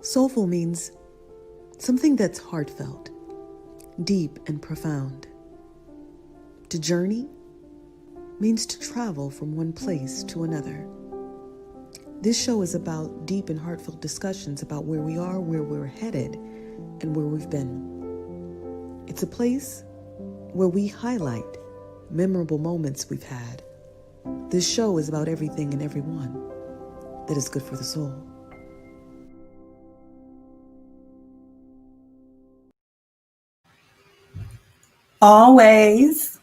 Soulful means something that's heartfelt, deep and profound. To journey means to travel from one place to another. This show is about deep and heartfelt discussions about where we are, where we're headed, and where we've been. It's a place where we highlight memorable moments we've had. This show is about everything and everyone that is good for the soul. Always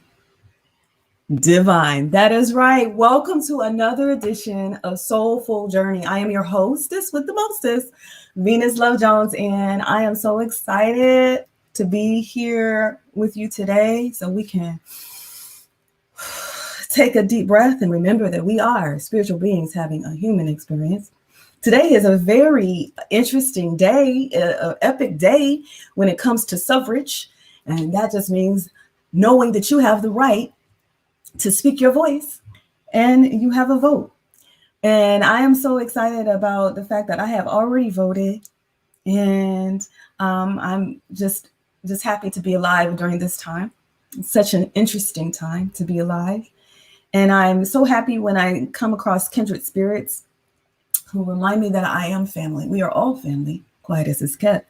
divine. That is right. Welcome to another edition of Soulful Journey. I am your hostess with the mostest, Venus Love Jones, and I am so excited to be here with you today so we can take a deep breath and remember that we are spiritual beings having a human experience. Today is a very interesting day, an epic day when it comes to suffrage. And that just means knowing that you have the right to speak your voice and you have a vote. And I am so excited about the fact that I have already voted. And I'm just happy to be alive during this time. It's such an interesting time to be alive. And I'm so happy when I come across kindred spirits who remind me that I am family. We are all family, quiet as it's kept.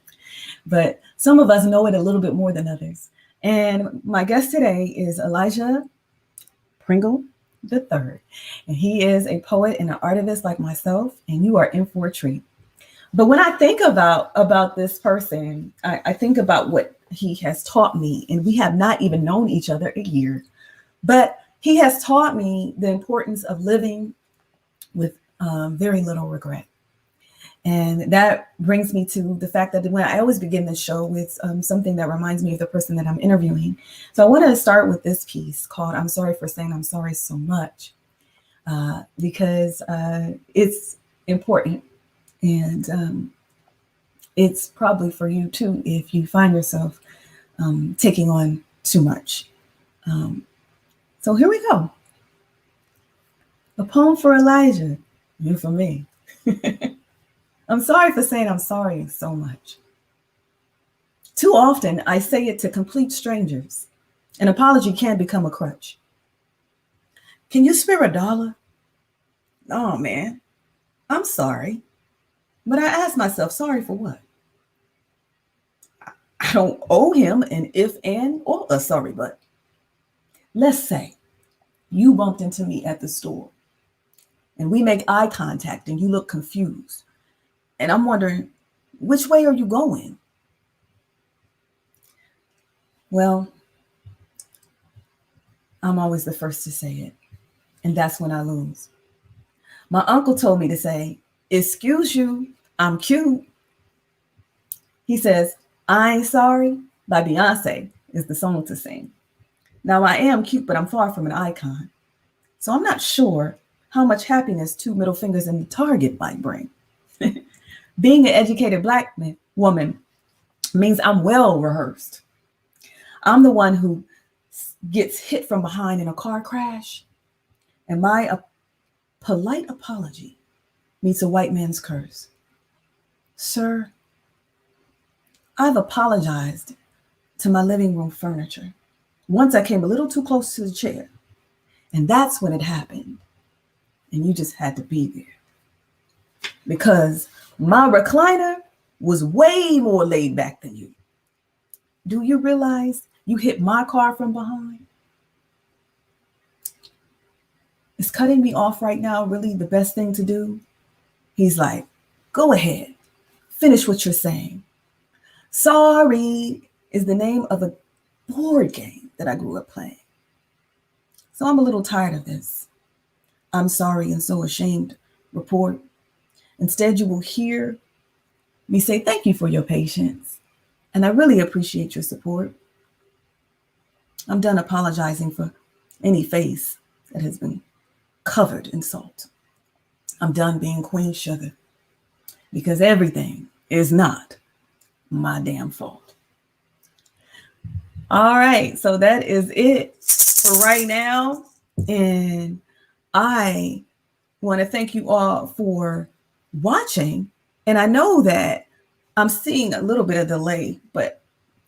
But some of us know it a little bit more than others. And my guest today is Elijah Pringle III. And he is a poet and an artivist like myself, and you are in for a treat. But when I think about this person, I think about what he has taught me, and we have not even known each other a year. But he has taught me the importance of living with very little regret. And that brings me to the fact that when I always begin the show with something that reminds me of the person that I'm interviewing. So I want to start with this piece called I'm Sorry for Saying I'm Sorry So Much, because it's important. And it's probably for you too if you find yourself taking on too much. So here we go. A poem for Elijah, and for me. I'm sorry for saying I'm sorry so much. Too often, I say it to complete strangers. An apology can become a crutch. Can you spare $1? Oh, man, I'm sorry. But I ask myself, sorry for what? I don't owe him an if and or a sorry, but let's say you bumped into me at the store and we make eye contact and you look confused. And I'm wondering, which way are you going? Well, I'm always the first to say it. And that's when I lose. My uncle told me to say, excuse you, I'm cute. He says, I Ain't Sorry by Beyonce is the song to sing. Now I am cute, but I'm far from an icon. So I'm not sure how much happiness 2 middle fingers in the target might bring. Being an educated Black woman means I'm well rehearsed. I'm the one who gets hit from behind in a car crash, and my polite apology meets a white man's curse. Sir, I've apologized to my living room furniture. Once I came a little too close to the chair, and that's when it happened. And you just had to be there. Because my recliner was way more laid back than you. Do you realize you hit my car from behind? Is cutting me off right now really the best thing to do? He's like, go ahead, finish what you're saying. Sorry is the name of a board game that I grew up playing. So I'm a little tired of this. I'm sorry and so ashamed report. Instead, you will hear me say thank you for your patience. And I really appreciate your support. I'm done apologizing for any face that has been covered in salt. I'm done being Queen Sugar because everything is not my damn fault. All right, so that is it for right now. And I want to thank you all for watching. And I know that I'm seeing a little bit of delay, but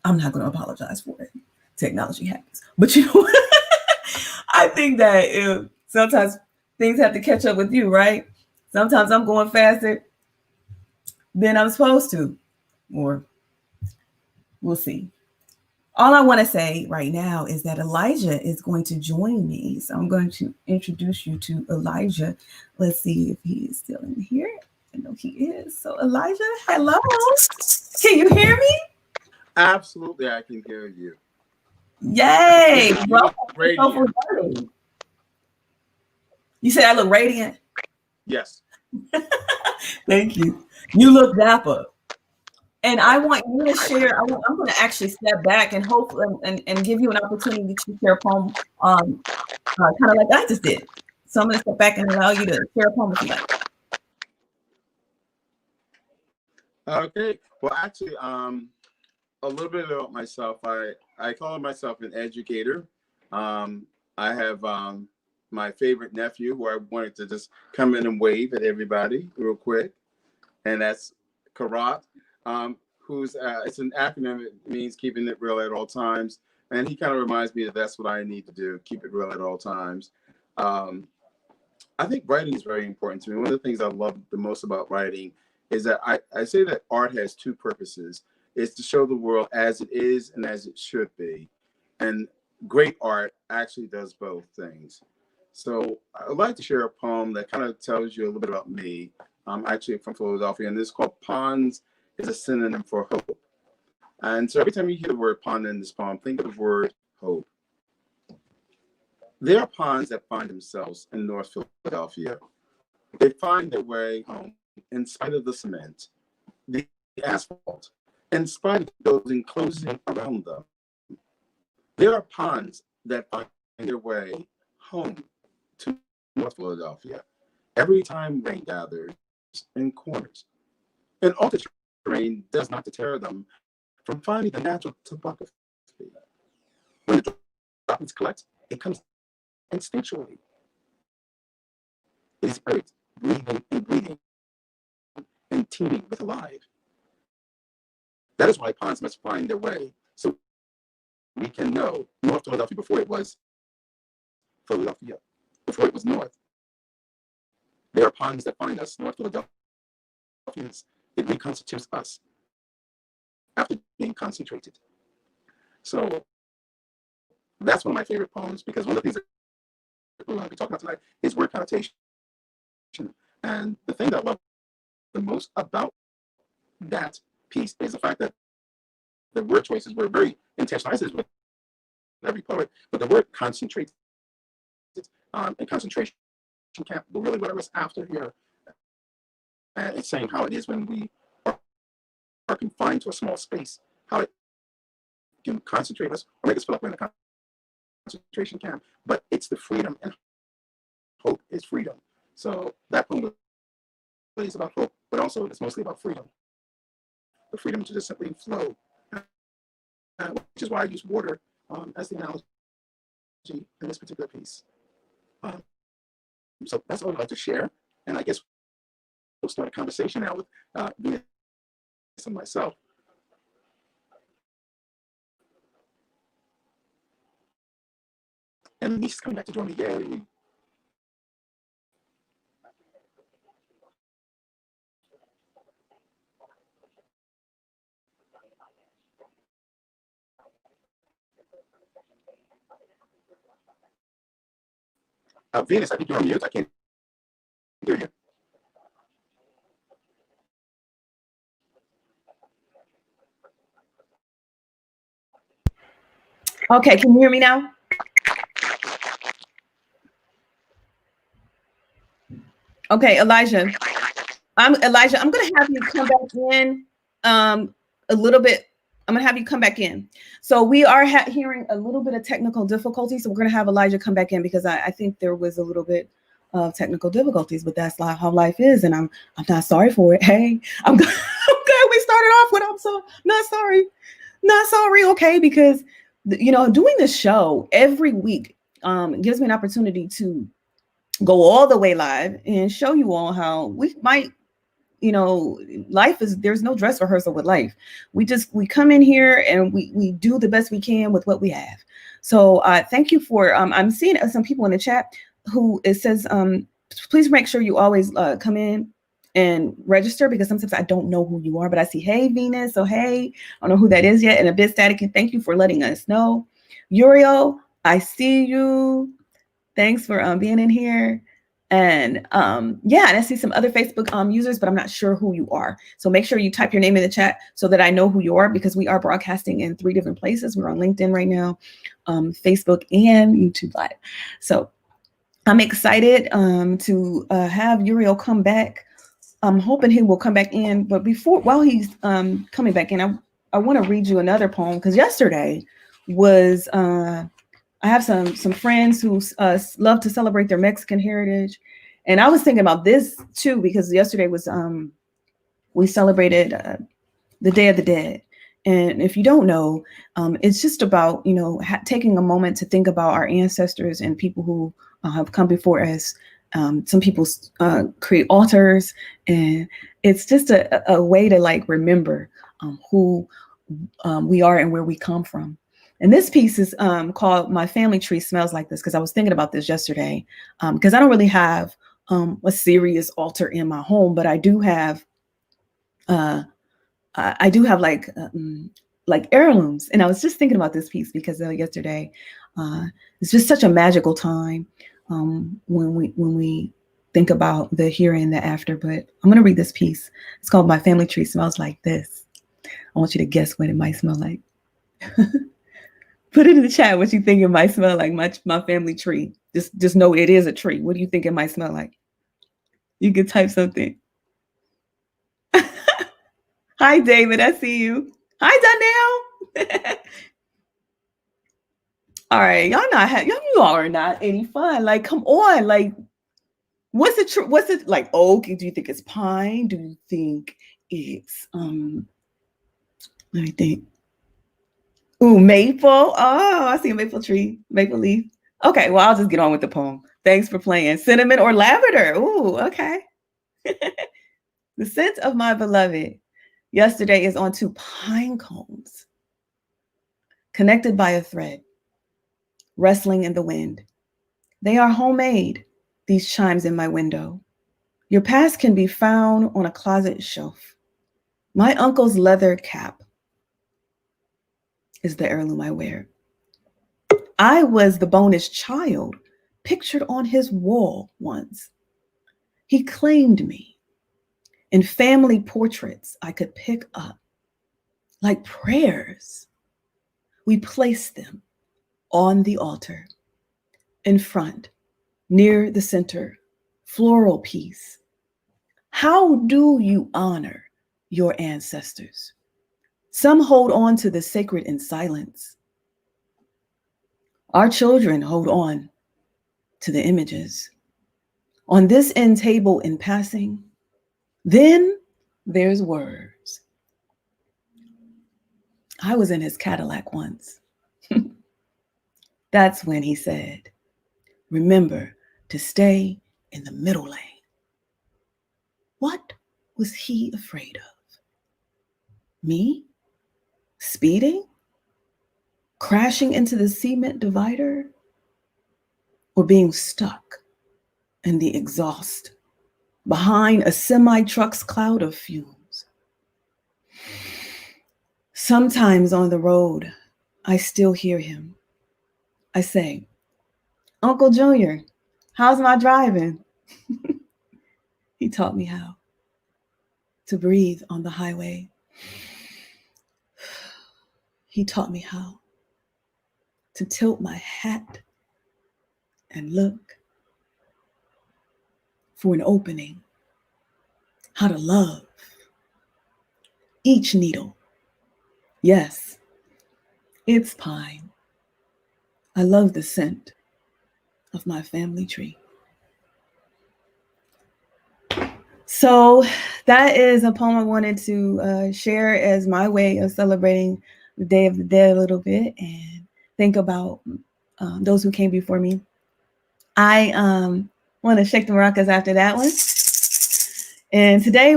I'm not going to apologize for it. Technology happens. But you know what? I think that sometimes things have to catch up with you, right? Sometimes I'm going faster than I'm supposed to, or we'll see. All I want to say right now is that Elijah is going to join me. So I'm going to introduce you to Elijah. Let's see if he is still in here. I know he is. So Elijah, hello. Can you hear me? Absolutely, I can hear you. Yay. You look radiant. You said I look radiant? Yes. Thank you. You look dapper. And I want you to share. I'm going to actually step back and hope and give you an opportunity to share a poem, kind of like I just did. So I'm going to step back and allow you to share a poem if you like. Okay. Well, actually, a little bit about myself. I call myself an educator. I have my favorite nephew who I wanted to just come in and wave at everybody real quick, and that's Karat. Who's it's an acronym. It means keeping it real at all times, and he kind of reminds me that that's what I need to do: keep it real at all times. I think writing is very important to me. One of the things I love the most about writing is that I say that art has two purposes. It's to show the world as it is and as it should be. And great art actually does both things. So I'd like to share a poem that kind of tells you a little bit about me. I'm actually from Philadelphia, and this is called Ponds is a Synonym for Hope. And so every time you hear the word pond in this poem, think of the word hope. There are ponds that find themselves in North Philadelphia. They find their way home in spite of the cement, the asphalt, in spite of the building closing around them. There are ponds that find their way home to North Philadelphia every time rain gathers in corners. And all the rain does not deter them from finding the natural topography. When the droplets collect, it comes instinctually. It is earth breathing and breathing and teeming with life. That is why ponds must find their way so we can know North Philadelphia before it was Philadelphia, before it was North. There are ponds that find us, North Philadelphians. It reconstitutes us after being concentrated. So that's one of my favorite poems because one of the things that we're going to be talking about tonight is word connotation. And the thing that I love the most about that piece is the fact that the word choices were very intentional. I say this with every poet, but the word concentrated and concentration camp, but really what I was after here, and it's saying how it is when we are confined to a small space, how it can concentrate us or make us feel like we're in a concentration camp, but it's the freedom, and hope is freedom. So that poem is about hope, but also it's mostly about freedom. The freedom to just simply flow, which is why I use water as the analogy in this particular piece. So that's all I'd like to share. And I guess we'll start a conversation now with Venus and myself. And Venus is coming back to join me. Yay. Venus, I think you're on mute. I can't hear you. Okay, can you hear me now? Okay, Elijah. I'm going to have you come back in a little bit. I'm going to have you come back in. So we are hearing a little bit of technical difficulty. So we're going to have Elijah come back in because I think there was a little bit of technical difficulties, but that's how life is. And I'm not sorry for it. Hey, I'm glad we started off with, I'm so not sorry. Okay. Because, doing this show every week gives me an opportunity to go all the way live and show you all how we might there's no dress rehearsal with life. We come in here and we do the best we can with what we have. So thank you for, I'm seeing some people in the chat who it says, please make sure you always come in and register, because sometimes I don't know who you are, but I see, hey, Venus. So, hey, I don't know who that is yet. And a bit static. And thank you for letting us know. Uriel, I see you. Thanks for being in here. And yeah, and I see some other Facebook users, but I'm not sure who you are. So make sure you type your name in the chat so that I know who you are, because we are broadcasting in 3 different places. We're on LinkedIn right now, Facebook, and YouTube Live. So I'm excited to have Uriel come back. I'm hoping he will come back in, but while he's coming back in, I want to read you another poem, because yesterday was I have some friends who love to celebrate their Mexican heritage, and I was thinking about this too, because yesterday was we celebrated the Day of the Dead. And if you don't know, it's just about, taking a moment to think about our ancestors and people who have come before us. Some people create altars, and it's just a way to remember who we are and where we come from. And this piece is called My Family Tree Smells Like This, because I was thinking about this yesterday, because I don't really have a serious altar in my home, but I do have like heirlooms. And I was just thinking about this piece because yesterday, it's just such a magical time when we think about the here and the after. But I'm going to read this piece. It's called My Family Tree Smells Like This. I want you to guess what it might smell like. Put it in the chat what you think it might smell like, my family tree. Just know it is a tree. What do you think it might smell like? You can type something. Hi, David. I see you. Hi, Donnell. All right, you all are not any fun. Like, come on. What's it like? Oak? Do you think it's pine? Do you think it's let me think. Ooh, maple. Oh, I see a maple tree, maple leaf. Okay, well, I'll just get on with the poem. Thanks for playing. Cinnamon or lavender? Ooh, okay. The scent of my beloved yesterday is on 2 pine cones, connected by a thread, rustling in the wind. They are homemade, these chimes in my window. Your past can be found on a closet shelf. My uncle's leather cap is the heirloom I wear. I was the bonus child pictured on his wall once. He claimed me. In family portraits I could pick up, like prayers. We placed them on the altar, in front, near the center, floral piece. How do you honor your ancestors? Some hold on to the sacred in silence. Our children hold on to the images. On this end table in passing, then there's words. I was in his Cadillac once. That's when he said, remember to stay in the middle lane. What was he afraid of? Me? Speeding? Crashing into the cement divider? Or being stuck in the exhaust behind a semi-truck's cloud of fumes? Sometimes on the road, I still hear him. I say, Uncle Junior, how's my driving? He taught me how to breathe on the highway. He taught me how to tilt my hat and look for an opening, how to love each needle. Yes, it's pine. I love the scent of my family tree. So that is a poem I wanted to share as my way of celebrating the Day of the Dead a little bit and think about those who came before me. I want to shake the maracas after that one. And today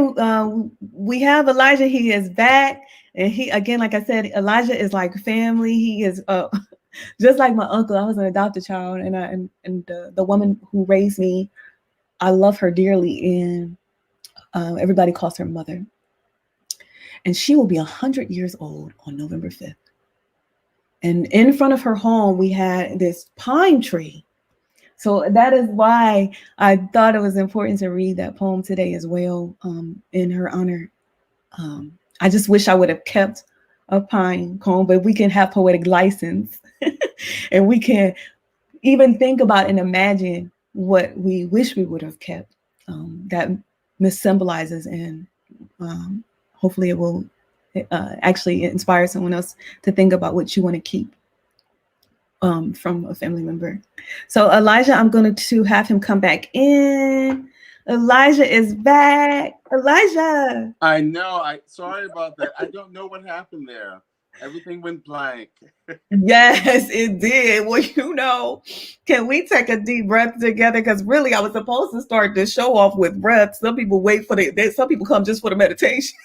we have Elijah. He is back. And he, again, like I said, Elijah is like family. He is just like my uncle. I was an adopted child, and the woman who raised me, I love her dearly, and everybody calls her mother. And she will be 100 years old on November 5th. And in front of her home, we had this pine tree. So that is why I thought it was important to read that poem today as well, in her honor. I just wish I would have kept a pine cone, but we can have poetic license and we can even think about and imagine what we wish we would have kept. That symbolizes, and hopefully it will actually inspire someone else to think about what you want to keep from a family member. So Elijah, I'm going to have him come back in. Elijah is back. Elijah. I know. Sorry about that. I don't know what happened there. Everything went blank. Yes, it did. Well, can we take a deep breath together? Because really, I was supposed to start this show off with breath. Some people wait for some people come just for the meditation.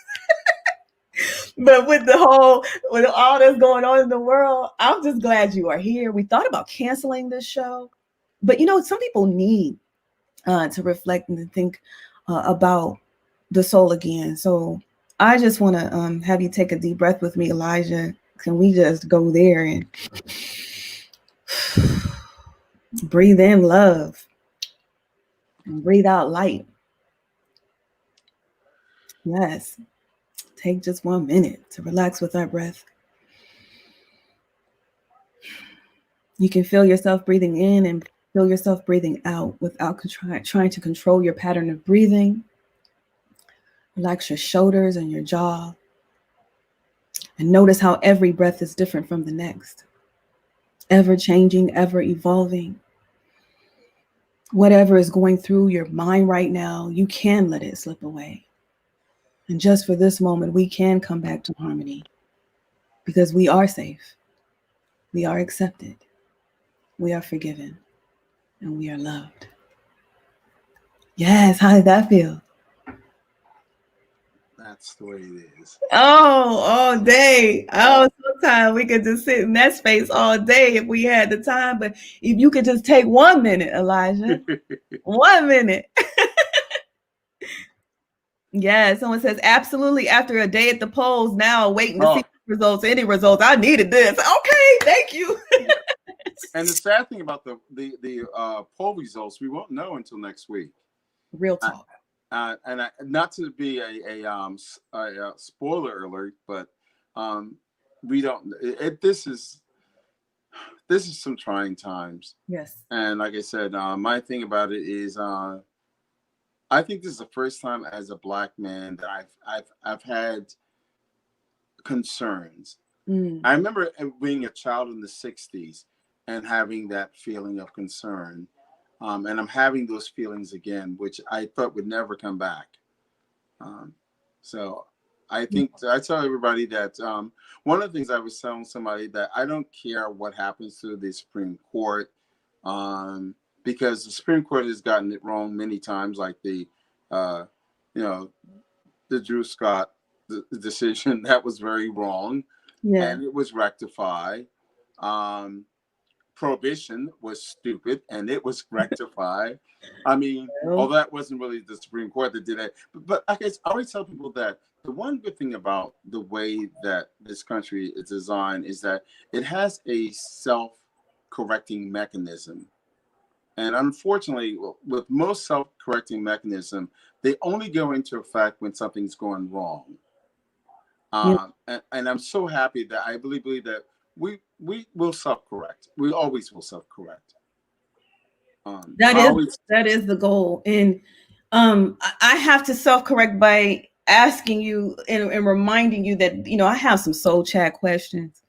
But with all that's going on in the world, I'm just glad you are here. We thought about canceling this show, but some people need to reflect and think about the soul again. So I just want to have you take a deep breath with me, Elijah. Can we just go there and breathe in love and breathe out light? Yes. Take just 1 minute to relax with our breath. You can feel yourself breathing in and feel yourself breathing out without trying to control your pattern of breathing. Relax your shoulders and your jaw. And notice how every breath is different from the next. Ever changing, ever evolving. Whatever is going through your mind right now, you can let it slip away. And just for this moment, we can come back to harmony because we are safe. We are accepted. We are forgiven. And we are loved. Yes, how did that feel? That's the way it is. Oh, all day. Oh, sometimes we could just sit in that space all day if we had the time. But if you could just take 1 minute, Elijah, 1 minute. Yeah, someone says, absolutely, after a day at the polls, now waiting to see results, any results. I needed this. Okay, thank you. And the sad thing about the poll results, we won't know until next week. Real talk. And not to be a spoiler alert, but we don't. This is some trying times. Yes. And like I said, my thing about it is, I think this is the first time as a Black man that I've had concerns. I remember being a child in the 60s and having that feeling of concern. And I'm having those feelings again, which I thought would never come back. So I think I tell everybody that one of the things I was telling somebody that I don't care what happens to the Supreme Court, because the Supreme Court has gotten it wrong many times, like the Drew Scott decision. That was very wrong. Yeah. And it was rectified. Prohibition was stupid and it was rectified. I mean, although that wasn't really the Supreme Court that did it. But I guess I always tell people that the one good thing about the way that this country is designed is that it has a self-correcting mechanism. And unfortunately, with most self-correcting mechanism, they only go into effect when something's going wrong. And I'm so happy that I believe that we will self-correct. We always will self-correct. That is the goal. And I have to self-correct by asking you and reminding you that, I have some soul chat questions.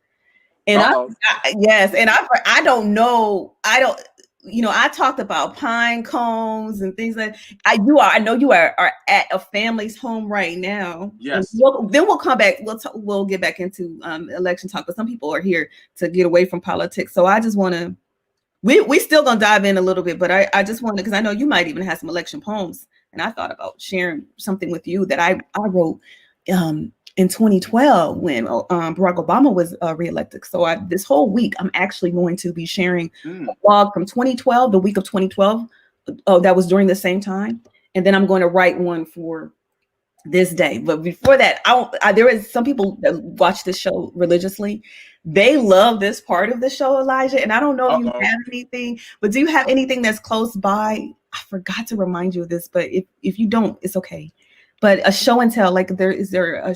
And I don't know. I talked about pine cones and things like I know you are at a family's home right now. Yes. Then we'll come back. We'll get back into election talk, but some people are here to get away from politics. So I just want to, we still gonna dive in a little bit, but I just want to, because I know you might even have some election poems And I thought about sharing something with you that I wrote in 2012 when Barack Obama was reelected. So this whole week, I'm actually going to be sharing a blog from 2012, the week of 2012. That was during the same time. And then I'm going to write one for this day. But before that, there is some people that watch this show religiously. They love this part of the show, Elijah. And I don't know if you have anything, but do you have anything that's close by? I forgot to remind you of this, but if you don't, it's okay. But a show and tell, like is there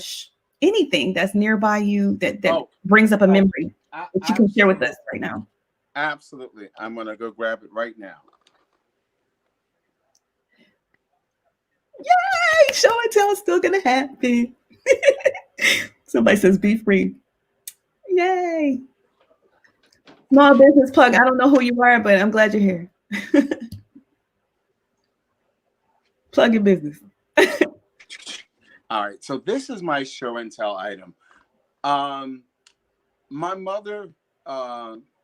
anything that's nearby you that brings up a memory that you can share with us right now? Absolutely. I'm going to go grab it right now. Yay! Show and tell is still gonna happen. Somebody says be free. Yay! Small business plug. I don't know who you are, but I'm glad you're here. Plug your business. All right. So this is my show and tell item. My mother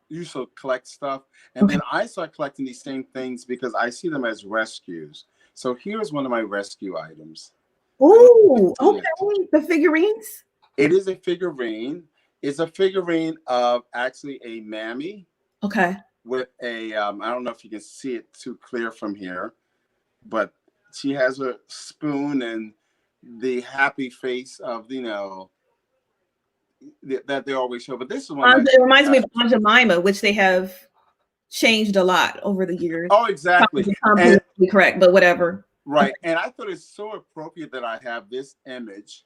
used to collect stuff, and then I started collecting these same things because I see them as rescues. So here's one of my rescue items. Oh, okay. The figurines? It is a figurine. It's a figurine of actually a mammy. Okay. With a, I don't know if you can see it too clear from here, but she has a spoon and the happy face of, that they always show. But this is one. It reminds me of Aunt Jemima, which they have changed a lot over the years. Oh, exactly. Probably correct, but whatever. Right. And I thought it's so appropriate that I have this image.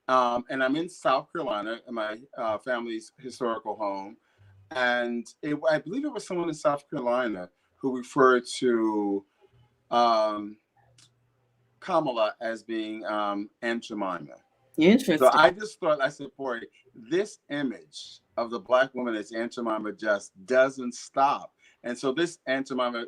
And I'm in South Carolina, in my family's historical home. And I believe it was someone in South Carolina who referred to Kamala as being Aunt Jemima. Interesting. So I just thought, I said, boy, this image of the Black woman as Aunt Jemima just doesn't stop. And so this Aunt Jemima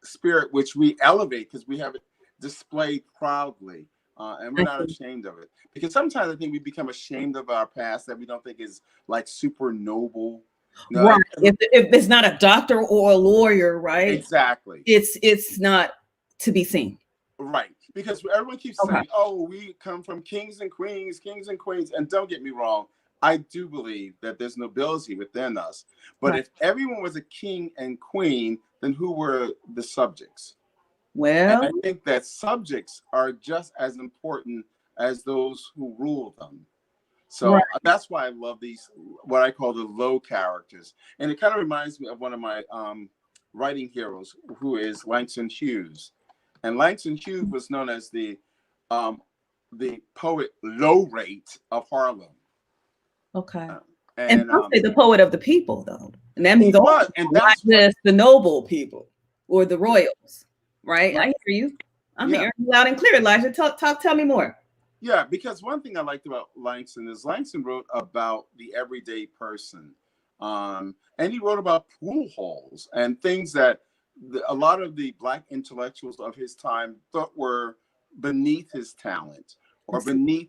spirit, which we elevate because we have it displayed proudly, and we're not ashamed of it. Because sometimes I think we become ashamed of our past that we don't think is like super noble. Right. If it's not a doctor or a lawyer, right? Exactly. It's not to be seen. Right. Because everyone keeps saying, oh, we come from kings and queens. And don't get me wrong, I do believe that there's nobility within us. But if everyone was a king and queen, then who were the subjects? Well, and I think that subjects are just as important as those who rule them. So that's why I love these, what I call the low characters. And it kind of reminds me of one of my writing heroes, who is Langston Hughes. And Langston Hughes was known as the poet laureate of Harlem. Okay. And the poet of the people, though. And that means not just the noble people or the royals, right? I hear you. I'm hearing you loud and clear, Elijah. Tell me more. Yeah, because one thing I liked about Langston is Langston wrote about the everyday person. And he wrote about pool halls and things that a lot of the Black intellectuals of his time thought were beneath his talent or beneath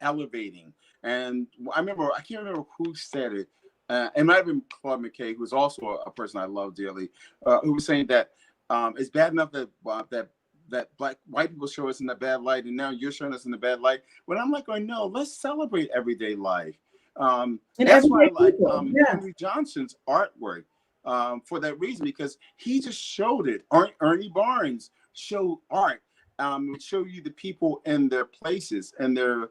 elevating. And I can't remember who said it. It might have been Claude McKay, who's also a person I love dearly, who was saying that it's bad enough that white people show us in the bad light, and now you're showing us in the bad light. When I'm like, no, let's celebrate everyday life. That's why I like Henry Johnson's artwork for that reason, because he just showed it. Ernie Barnes showed art. Would show you the people in their places and their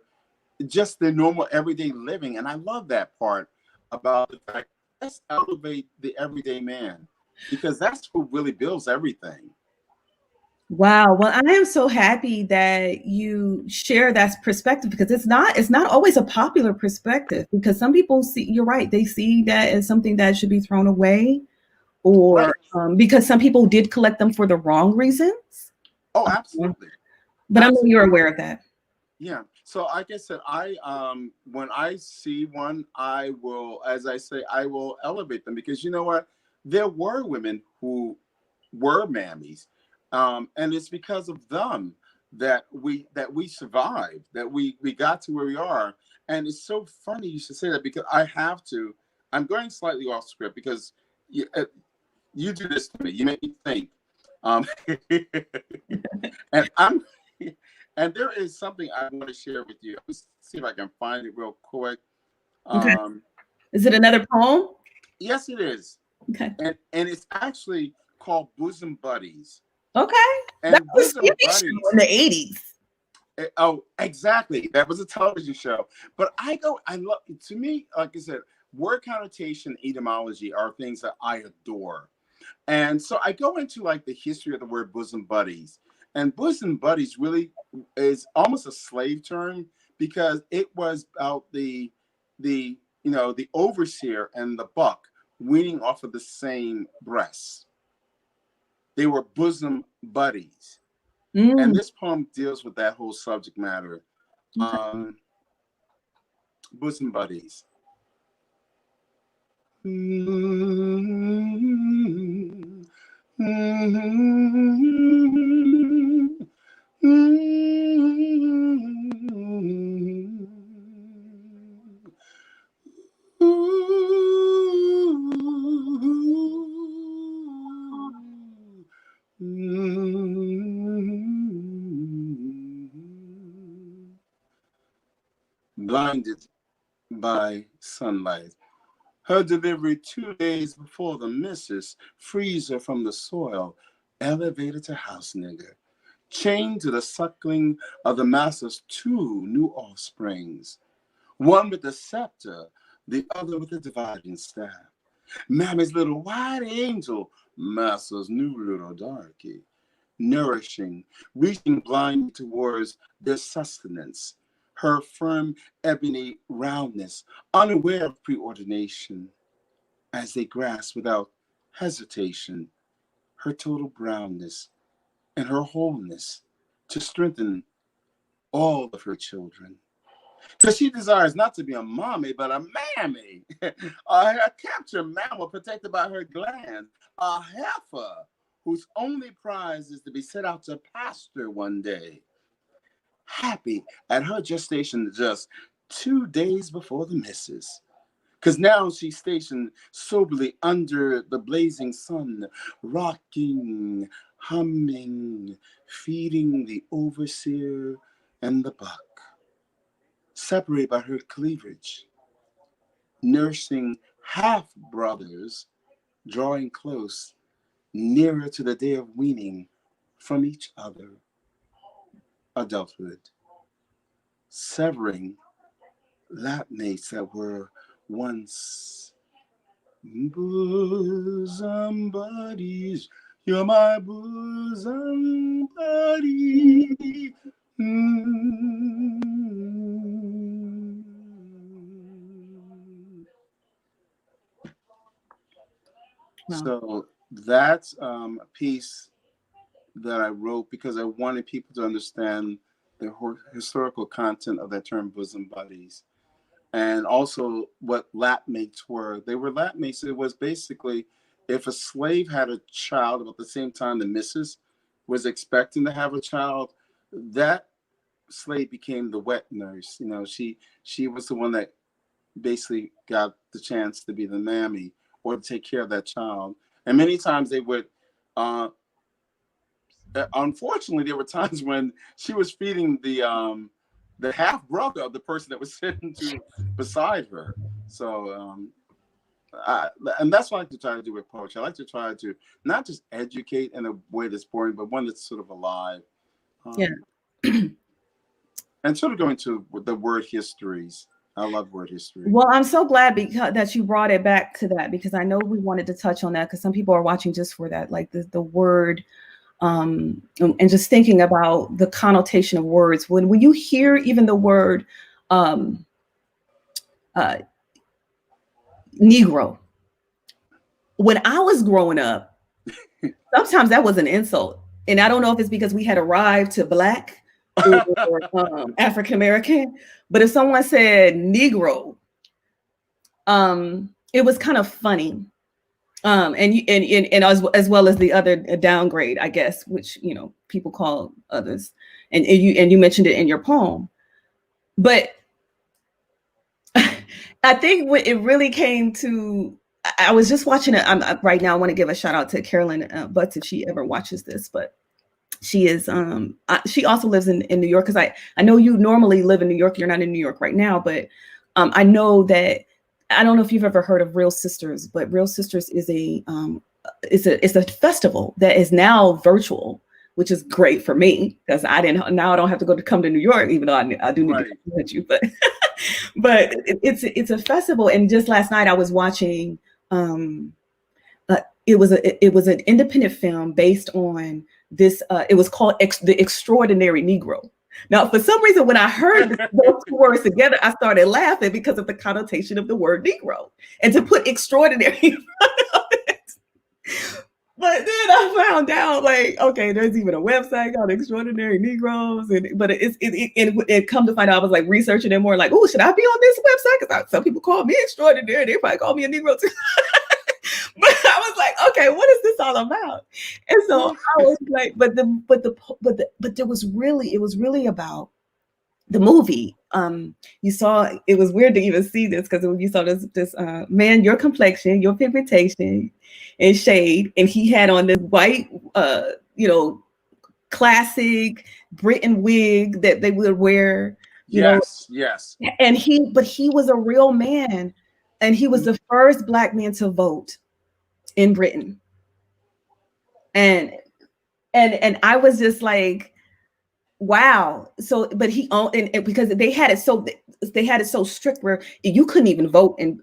normal everyday living. And I love that part about the fact, let's elevate the everyday man, because that's what really builds everything. Wow. Well, I am so happy that you share that perspective, because it's not always a popular perspective, because some people you're right, they see that as something that should be thrown away, or because some people did collect them for the wrong reasons. Oh, absolutely. But I know you're aware of that. Yeah. So like I said, when I see one, I will, as I say, I will elevate them, because you know what? There were women who were mammies. And it's because of them that we survived, that we got to where we are. And it's so funny you should say that, because I'm going slightly off script, because you do this to me. You make me think. And and there is something I want to share with you. Let's see if I can find it real quick. Okay. Is it another poem? Yes, it is. Okay. And it's actually called Bosom Buddies. Okay. And that was Bosom a TV Buddies show in the 80s. Oh, exactly. That was a television show. But I love, to me, like I said, word connotation, etymology are things that I adore. And so I go into like the history of the word bosom buddies. And bosom buddies really is almost a slave term because it was about the overseer and the buck weaning off of the same breasts. They were bosom buddies. And this poem deals with that whole subject matter. Okay. Bosom buddies. Blinded by sunlight. Her delivery 2 days before the missus frees her from the soil, elevated to house nigger, chained to the suckling of the master's 2 new offsprings, one with the scepter, the other with the dividing staff. Mammy's little white angel, master's new little darky, nourishing, reaching blind towards their sustenance, her firm ebony roundness, unaware of preordination, as they grasp without hesitation her total brownness and her wholeness to strengthen all of her children. Because she desires not to be a mommy, but a mammy, a captured mammal protected by her glands, a heifer whose only prize is to be set out to pasture one day. Happy at her gestation just 2 days before the missus. Because now she's stationed soberly under the blazing sun, rocking, humming, feeding the overseer and the buck, separated by her cleavage, nursing half-brothers, drawing close, nearer to the day of weaning from each other, adulthood, severing lap mates that were once bosom buddies. You're my bosom buddy. Wow. So that's a piece that I wrote because I wanted people to understand the historical content of that term bosom buddies. And also what lap mates were. They were lap mates. It was basically if a slave had a child about the same time the missus was expecting to have a child, that slave became the wet nurse. You know, she was the one that basically got the chance to be the mammy or to take care of that child. And many times they would, unfortunately, there were times when she was feeding the half brother of the person that was sitting beside her. So, and that's what I like to try to do with poetry. I like to try to not just educate in a way that's boring, but one that's sort of alive. Yeah. And sort of going to the word histories. I love word history. Well, I'm so glad that you brought it back to that, because I know we wanted to touch on that because some people are watching just for that, like the word, and just thinking about the connotation of words. When you hear even the word Negro, when I was growing up, sometimes that was an insult. And I don't know if it's because we had arrived to Black or African American, but if someone said Negro, it was kind of funny. And as well as the other downgrade, I guess, which people call others, and you mentioned it in your poem. But I think when it really came to, I was just watching it. Right now, I want to give a shout out to Carolyn Butts if she ever watches this, but She is she also lives in New York, because I know you normally live in New York. You're not in New York right now, but I know that, I don't know if you've ever heard of Real Sisters, but Real Sisters is it's a festival that is now virtual, which is great for me, because I don't have to come to New York, even though I do need to visit you, but it's a festival. And just last night I was watching it was an independent film based on this. It was called The Extraordinary Negro. Now, for some reason, when I heard those two words together, I started laughing because of the connotation of the word Negro, and to put extraordinary in front of it. But then I found out, like, okay, there's even a website called Extraordinary Negroes, but it come to find out, I was like researching it more, like, oh, should I be on this website? Because some people call me extraordinary, they probably call me a Negro too. But I was like, okay, what is this all about? And so I was like, but it was really about the movie. You saw, it was weird to even see this, because when you saw this man, your complexion, your pigmentation and shade, and he had on this white, classic Britain wig that they would wear, Yes. And he was a real man, and he was the first Black man to vote in Britain. And I was just like, wow. So, but he owned, and because they had it so strict where you couldn't even vote in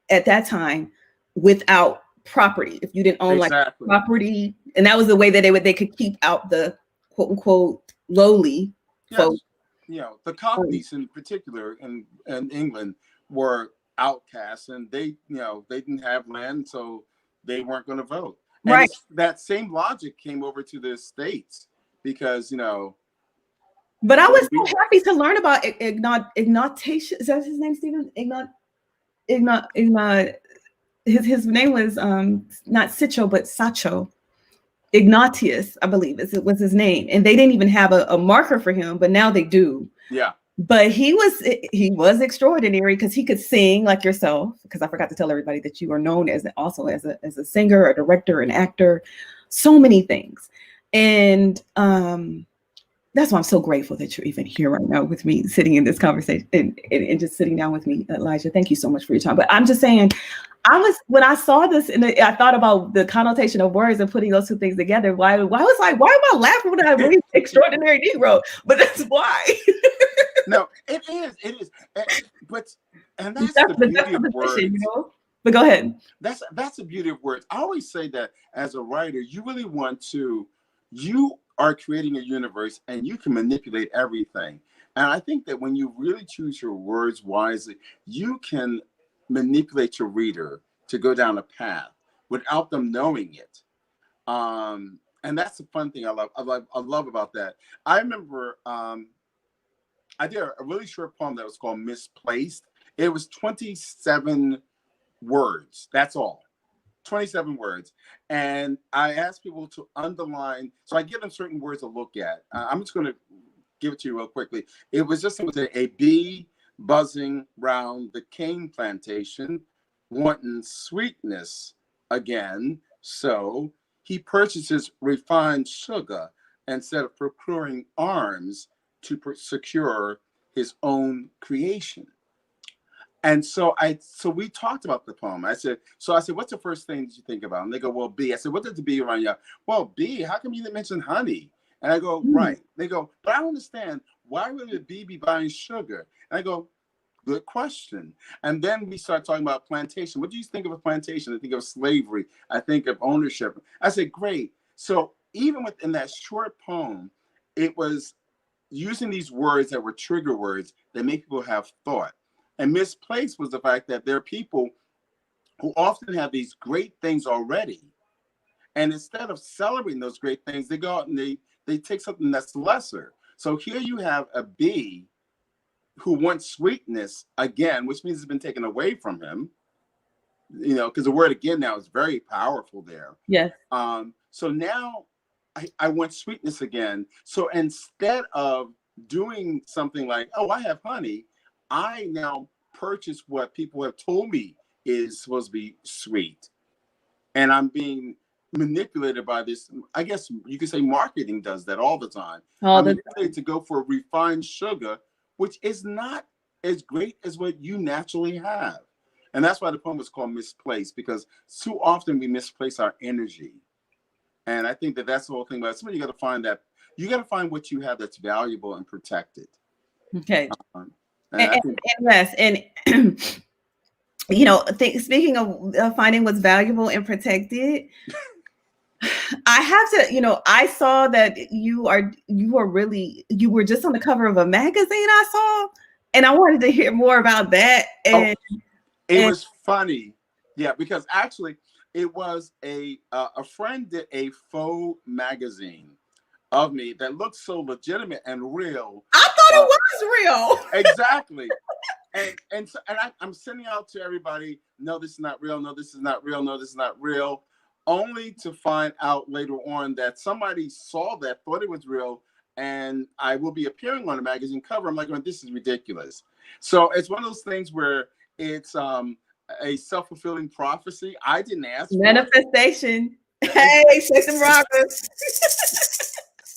at that time without property, if you didn't own like property. And that was the way that they could keep out the quote unquote lowly folks. The Cockneys in particular in England were outcasts, and they didn't have land, so they weren't going to vote. And right. That same logic came over to the States, because But I was so happy to learn about Ignatius. Is that his name, Stephen? Ignat. His name was not Sicho, but Sacho. Ignatius, I believe, was his name, and they didn't even have a marker for him, but now they do. Yeah. But he was extraordinary, because he could sing like yourself. Because I forgot to tell everybody that you are known as a singer, a director, an actor, so many things. And that's why I'm so grateful that you're even here right now with me, sitting in this conversation and just sitting down with me, Elijah. Thank you so much for your time. But I'm just saying, when I saw this, and I thought about the connotation of words and putting those two things together. Why am I laughing when I read Extraordinary Negro? But that's why. No, it is. But that's the beauty of words. But go ahead. That's the beauty of words. I always say that as a writer, you really you are creating a universe, and you can manipulate everything. And I think that when you really choose your words wisely, you can manipulate your reader to go down a path without them knowing it. And that's the fun thing I love about that. I remember I did a really short poem that was called Misplaced. It was 27 words. That's all. 27 words. And I asked people to underline. So I give them certain words to look at. I'm just going to give it to you real quickly. It was a bee buzzing round the cane plantation, wanting sweetness again. So he purchases refined sugar instead of procuring arms to secure his own creation. And so we talked about the poem. I said, what's the first thing that you think about? And they go, well, bee. I said, what did the bee remind you of? Well, bee, how come you didn't mention honey? And I go, right. They go, but I don't understand. Why would a bee be buying sugar? And I go, good question. And then we start talking about plantation. What do you think of a plantation? I think of slavery. I think of ownership. I said, great. So even within that short poem, it was using these words that were trigger words that make people have thought. And misplaced was the fact that there are people who often have these great things already. And instead of celebrating those great things, they go out and they take something that's lesser. So here you have a bee who wants sweetness again, which means it's been taken away from him. Because the word again now is very powerful there. Yes. So now I want sweetness again. So instead of doing something like, oh, I have honey, I now purchase what people have told me is supposed to be sweet. And I'm being manipulated by this. I guess you could say marketing does that all the time. All the manipulated to go for refined sugar, which is not as great as what you naturally have. And that's why the poem was called Misplaced, because too often we misplace our energy. And I think that that's the whole thing about it. Somebody, you got to find that, you got to find what you have that's valuable and protected. Okay. And yes, and you know, speaking of finding what's valuable and protected, I have to, you know, I saw that you were just on the cover of a magazine I saw, and I wanted to hear more about that. And it was funny, yeah, because actually it was a friend did a faux magazine of me that looked so legitimate and real. I thought it was real. Exactly. And I'm sending out to everybody, no, this is not real. No, this is not real. No, this is not real. Only to find out later on that somebody saw that, thought it was real, and I will be appearing on a magazine cover. I'm like, oh, this is ridiculous. So it's one of those things where it's a self-fulfilling prophecy. I didn't ask manifestation. Hey, shake them rockers.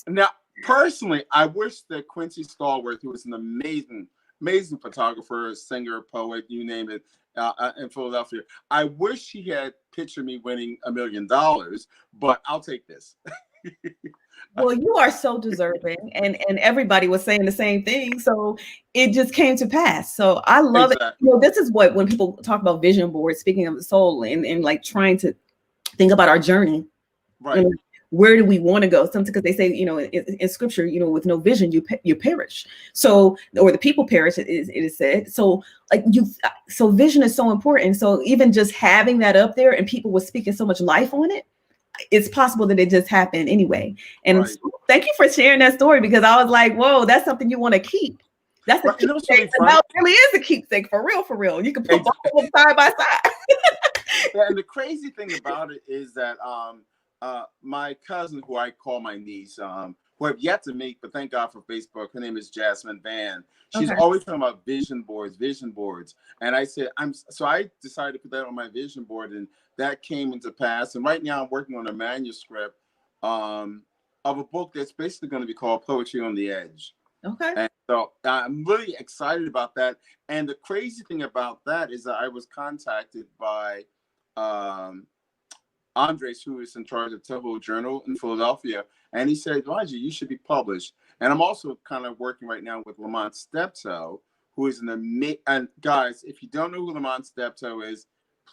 Now, personally, I wish that Quincy Stallworth, who is an amazing photographer, singer, poet, you name it, in Philadelphia, I wish he had pictured me winning $1 million, but I'll take this. Well, you are so deserving, and everybody was saying the same thing, so it just came to pass. So I love it. You know, this is what, when people talk about vision boards, speaking of the soul, and like trying to think about our journey, right? Where do we want to go? Something, because they say, you know, in scripture, you know, with no vision, you perish. So, or the people perish, it is said. So, so vision is so important. So even just having that up there and people were speaking so much life on it, it's possible that it just happened anyway. And thank you for sharing that story, because I was like, whoa, that's something you want to keep. That's a keepsake. That really is a keepsake, for real. You can put both of them side by side. Yeah, and the crazy thing about it is that my cousin, who I call my niece, who I've yet to meet, but thank God for Facebook, her name is Jasmine Van. She's always talking about vision boards. And I said, so I decided to put that on my vision board, and that came into pass. And right now I'm working on a manuscript of a book that's basically going to be called Poetry on the Edge. Okay. And so I'm really excited about that. And the crazy thing about that is that I was contacted by Andres, who is in charge of Toho Journal in Philadelphia, and he said, Roger, you should be published. And I'm also kind of working right now with Lamont Steptoe, who is an amazing, and guys, if you don't know who Lamont Steptoe is,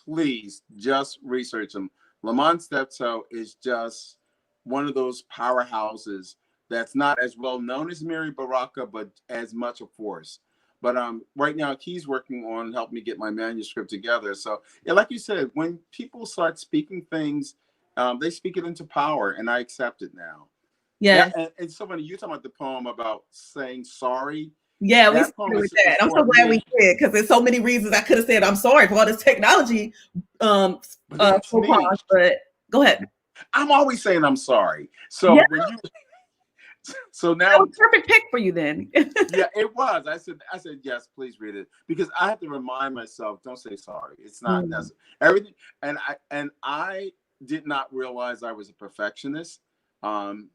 please just research him. Lamont Steptoe is just one of those powerhouses that's not as well known as Mary Baraka, but as much a force. But right now, he's working on helping me get my manuscript together. So, yeah, like you said, when people start speaking things, they speak it into power, and I accept it now. Yeah. And so when you talking about the poem about saying sorry. Yeah, we started with that. I'm so glad we did, because there's so many reasons I could have said I'm sorry for all this technology. But go ahead. I'm always saying I'm sorry. So when you. So now, that was a perfect pick for you then. Yeah, it was. I said, yes, please read it, because I have to remind myself, don't say sorry. It's not necessary. Everything, and I did not realize I was a perfectionist. And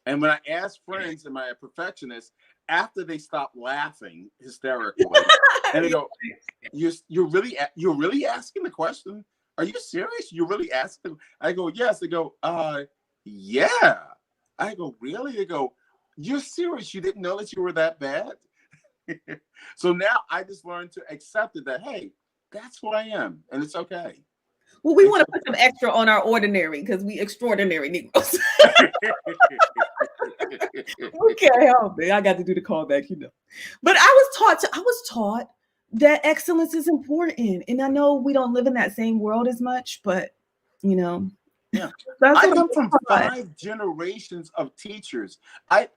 when I asked friends, am I a perfectionist? After they stopped laughing hysterically, and they go, "You're really asking the question? Are you serious? You're really asking?" I go, "Yes." They go, "Yeah." I go, "Really?" They go, "You're serious? You didn't know that you were that bad?" So now I just learned to accept it, that, hey, that's who I am, and it's okay. Well, we want to put some extra on our ordinary, because we extraordinary Negroes. We can't help it. I got to do the callback, you know. But I was taught that excellence is important, and I know we don't live in that same world as much, but you know. Yeah, I come from 5 generations of teachers. I'm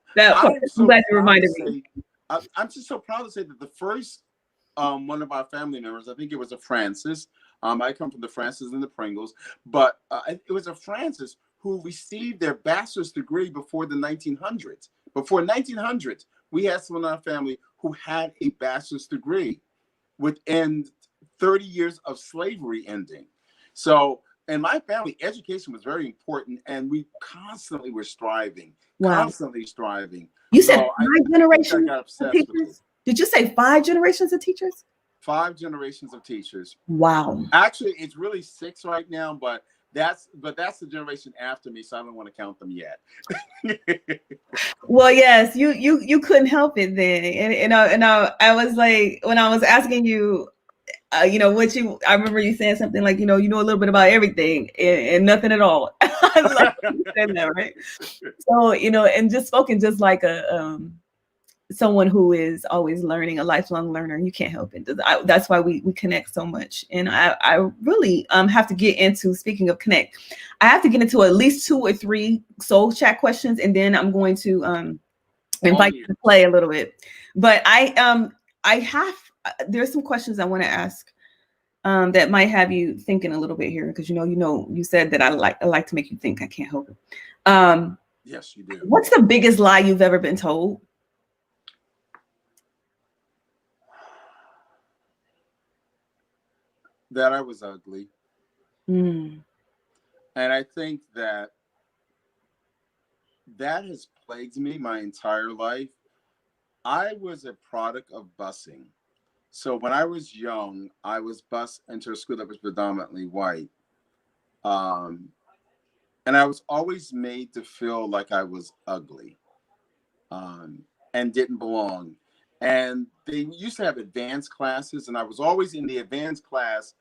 so glad you reminded me. I'm just so proud to say that the first one of our family members, I think it was a Francis. I come from the Francis and the Pringles, but it was a Francis who received their bachelor's degree before the 1900s. Before 1900s, we had someone in our family who had a bachelor's degree within 30 years of slavery ending. So in my family, education was very important, and we constantly were striving, Wow. constantly striving. You said So five I generations got of obsessed with it. teachers? Did you say 5 generations of teachers? 5 generations of teachers. Wow. Actually, it's really 6 right now, but that's the generation after me, so I don't want to count them yet. Well, yes, you couldn't help it then, and I was like, when I was asking you, I remember you saying something like, you know a little bit about everything and nothing at all. I love you said that, right? So, and just spoken just like someone who is always learning, a lifelong learner. You can't help it. That's why we connect so much. And I really have to get into, speaking of connect, I have to get into at least 2 or 3 soul chat questions, and then I'm going to invite you to play a little bit. But there's some questions I want to ask that might have you thinking a little bit here, because you said that I like to make you think. I can't help it. Yes, you do. What's the biggest lie you've ever been told? That I was ugly. And I think that has plagued me my entire life. I was a product of busing. So when I was young, I was bused into a school that was predominantly white. And I was always made to feel like I was ugly and didn't belong. And they used to have advanced classes, and I was always in the advanced class,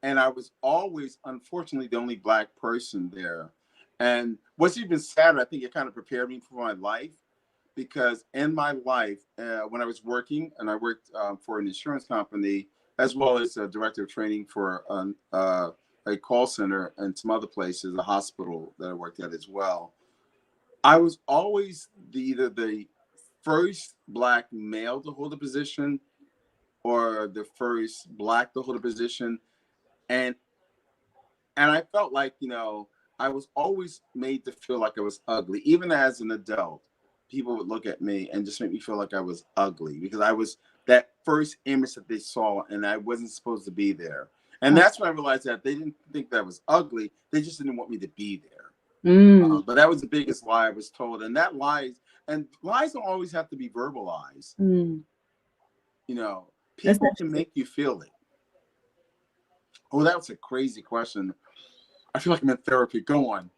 and I was always, unfortunately, the only Black person there. And what's even sadder, I think it kind of prepared me for my life, because in my life, when I was working, and I worked for an insurance company, as well as a director of training for a call center and some other places, a hospital that I worked at as well, I was always either the first Black male to hold a position or the first Black to hold a position. And I felt like, I was always made to feel like I was ugly. Even as an adult, people would look at me and just make me feel like I was ugly, because I was that first image that they saw, and I wasn't supposed to be there. And that's when I realized that they didn't think that I was ugly. They just didn't want me to be there. But that was the biggest lie I was told. And lies don't always have to be verbalized. People can make you feel it. Oh, that was a crazy question. I feel like I'm in therapy. Go on.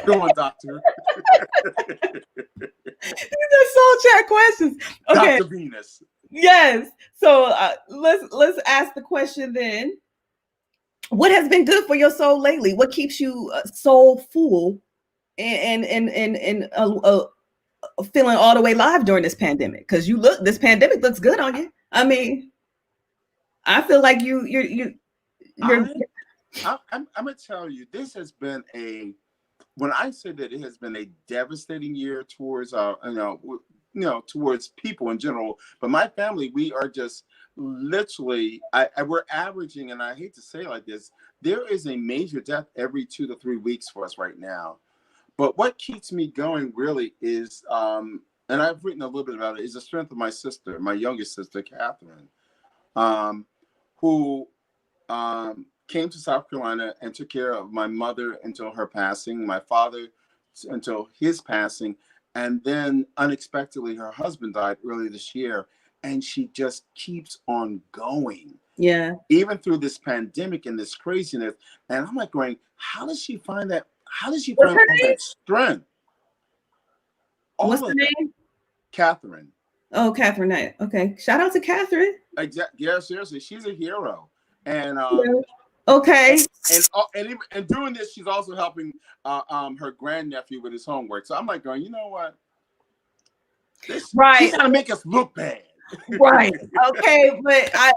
Go on, doctor. These are soul chat questions. Okay. Dr. Venus. Yes. So let's ask the question then. What has been good for your soul lately? What keeps you soulful and feeling all the way live during this pandemic? Because this pandemic looks good on you. I mean, I feel like you're. I'm gonna tell you, this has been when I say that it has been a devastating year towards towards people in general, but my family, we are just literally, we're averaging, and I hate to say it like this, there is a major death every 2 to 3 weeks for us right now. But what keeps me going really is, and I've written a little bit about it, is the strength of my sister, my youngest sister, Catherine, who came to South Carolina and took care of my mother until her passing, my father until his passing, and then unexpectedly her husband died early this year, and she just keeps on going. Yeah. Even through this pandemic and this craziness. And I'm like going, how does she find that? How does she find all that strength? What's her name? Catherine. Oh, Catherine Knight. Okay. Shout out to Catherine. Exactly. Yeah, seriously. She's a hero. And okay. And doing this, she's also helping her grandnephew with his homework. So I'm like going, you know what? She's trying to make us look bad. Right. Okay. But I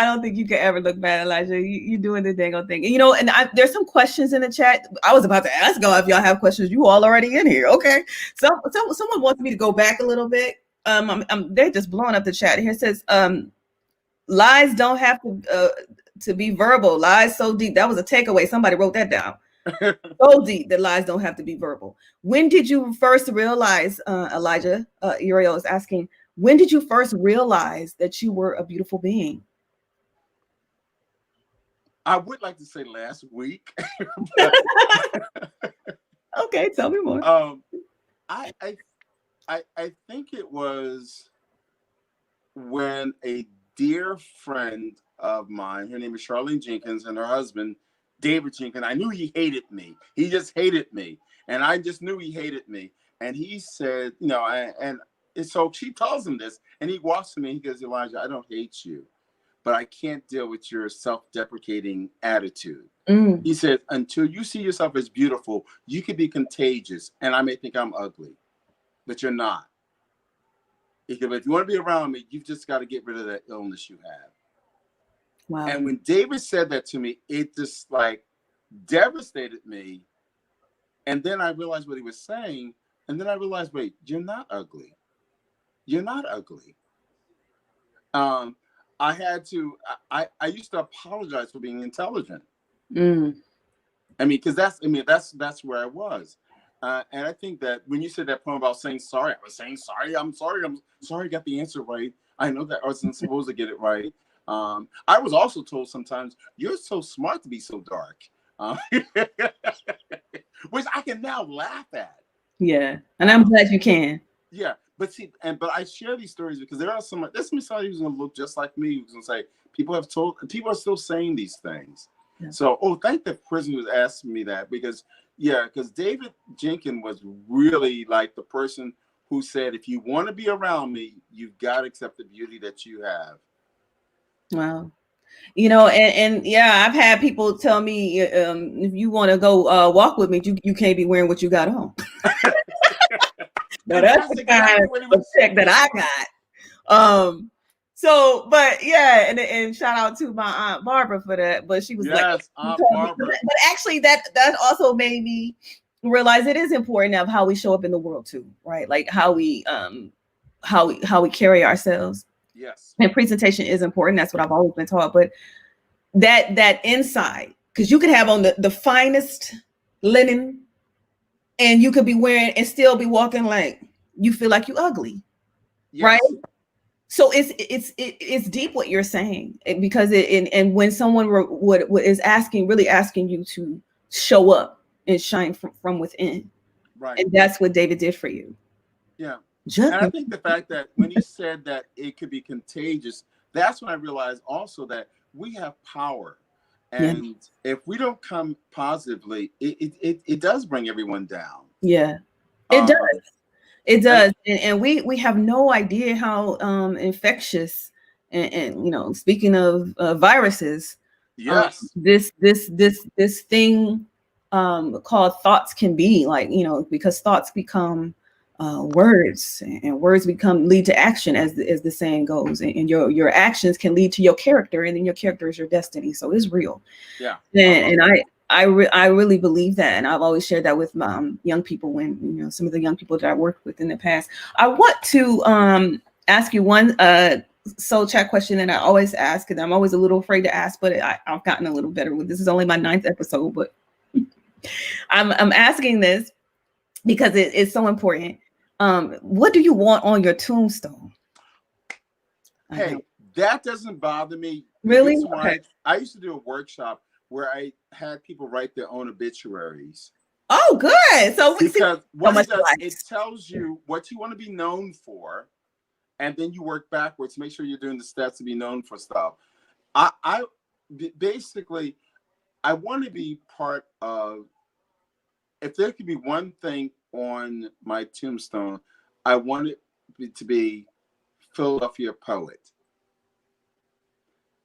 don't think you can ever look bad, Elijah. You doing the dang old thing. And there's some questions in the chat. I was about to ask y'all if y'all have questions. You all already in here. Okay. So someone wants me to go back a little bit. They're just blowing up the chat. Here it says, lies don't have to be verbal. Lies so deep. That was a takeaway. Somebody wrote that down. So deep that lies don't have to be verbal. When did you first realize, Elijah, Uriel is asking, when did you first realize that you were a beautiful being? I would like to say last week. Okay, tell me more. I think it was when a dear friend of mine, her name is Charlene Jenkins, and her husband, David Jenkins, I knew he hated me. He just hated me. And I just knew he hated me. And he said, you know, and so she tells him this, and he walks to me, he goes, Elijah, I don't hate you, but I can't deal with your self-deprecating attitude. He said, until you see yourself as beautiful, you can be contagious, and I may think I'm ugly, but you're not. He said, but if you want to be around me, you've just got to get rid of that illness you have. Wow. And when David said that to me, it just like devastated me. And then I realized what he was saying. And then I realized, wait, you're not ugly. You're not ugly. I had to, I used to apologize for being intelligent. I mean, because that's where I was. And I think that when you said that poem about saying sorry, I was saying sorry. I'm sorry I got the answer right. I know that I wasn't supposed to get it right. I was also told sometimes, you're so smart to be so dark. Which I can now laugh at. Yeah, and I'm glad you can. Yeah, but see, but I share these stories because there's somebody who's gonna look just like me, who's gonna say, people are still saying these things. Yeah. So, thank the person who's asking me that, because David Jenkins was really like the person who said, if you want to be around me, you've got to accept the beauty that you have. Wow. You know, and yeah, I've had people tell me, if you want to go walk with me, you can't be wearing what you got on. No, that's the kind of check that I got. So, but yeah, and shout out to my Aunt Barbara for that. But she was like, Aunt Barbara. But actually, that also made me realize it is important of how we show up in the world too, right? Like how we carry ourselves. Yes. And presentation is important. That's what I've always been taught. But that inside, because you could have on the finest linen, and you could be wearing and still be walking like you feel like you ugly, yes. Right? So it's deep what you're saying, because and when someone is really asking you to show up and shine from within, right? And that's what David did for you. Yeah, and I think the fact that when he said that it could be contagious, that's when I realized also that we have power, and if we don't come positively, it does bring everyone down. Yeah, it does. It does, and we have no idea how infectious and you know, speaking of viruses, yes, this thing called thoughts can be, like, you know, because thoughts become words, and words lead to action, as the saying goes, and your actions can lead to your character, and then your character is your destiny. So it's real. Yeah, and I really believe that, and I've always shared that with my young people, when, you know, some of the young people that I worked with in the past. I want to ask you one soul chat question that I always ask, and I'm always a little afraid to ask, but I've gotten a little better with this. Is only my 9th episode, but I'm asking this because it's so important. What do you want on your tombstone? Hey, that doesn't bother me. Really? Okay. I used to do a workshop where I had people write their own obituaries. Oh, good. So because what it does, it tells you what you want to be known for, and then you work backwards to make sure you're doing the steps to be known for stuff. I basically, I want to be part of, if there could be one thing on my tombstone, I want it to be Philadelphia Poet.